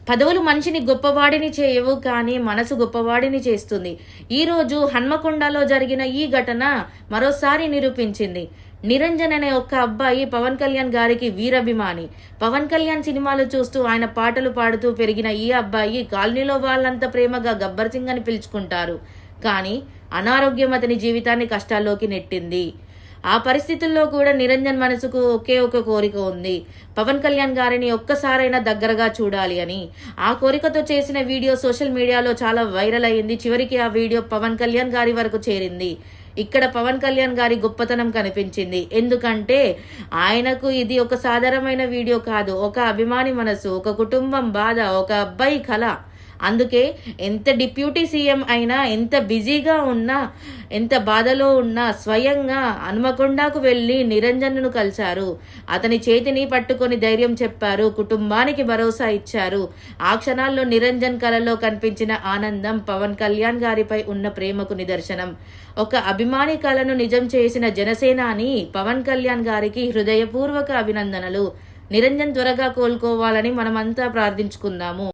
పదవులు మనిషిని గొప్పవాడిని చేయవు, కానీ మనసు గొప్పవాడిని చేస్తుంది. ఈరోజు హన్మకొండలో జరిగిన ఈ ఘటన మరోసారి నిరూపించింది. నిరంజన్ అనే ఒక్క అబ్బాయి పవన్ కళ్యాణ్ గారికి వీరాభిమాని. పవన్ కళ్యాణ్ సినిమాలు చూస్తూ ఆయన పాటలు పాడుతూ పెరిగిన ఈ అబ్బాయి కాలనీలో వాళ్ళంతా ప్రేమగా గబ్బర్ సింగ్ అని పిలుచుకుంటారు. కానీ అనారోగ్యం అతని జీవితాన్ని కష్టాల్లోకి నెట్టింది. ఆ పరిస్థితుల్లో కూడా నిరంజన్ మనసుకు ఒకే ఒక కోరిక ఉంది, పవన్ కళ్యాణ్ గారిని ఒక్కసారైనా దగ్గరగా చూడాలి అని. ఆ కోరికతో చేసిన వీడియో సోషల్ మీడియాలో చాలా వైరల్ అయ్యింది. చివరికి ఆ వీడియో పవన్ కళ్యాణ్ గారి వరకు చేరింది. ఇక్కడ పవన్ కళ్యాణ్ గారి గొప్పతనం కనిపించింది. ఎందుకంటే ఆయనకు ఇది ఒక సాధారణమైన వీడియో కాదు, ఒక అభిమాని మనసు, ఒక కుటుంబం బాధ, ఒక అబ్బాయి కళ. అందుకే ఎంత డిప్యూటీ సీఎం అయినా, ఎంత బిజీగా ఉన్నా, ఎంత బాధలో ఉన్నా స్వయంగా హన్మకొండకు వెళ్ళి నిరంజన్ను కలిశారు. అతని చేతిని పట్టుకొని ధైర్యం చెప్పారు, కుటుంబానికి భరోసా ఇచ్చారు. ఆ క్షణాల్లో నిరంజన్ కళలో కనిపించిన ఆనందం పవన్ కళ్యాణ్ గారిపై ఉన్న ప్రేమకు నిదర్శనం. ఒక అభిమాని కళను నిజం చేసిన జనసేనాని పవన్ కళ్యాణ్ గారికి హృదయపూర్వక అభినందనలు. నిరంజన్ త్వరగా కోలుకోవాలని మనమంతా ప్రార్థించుకుందాము.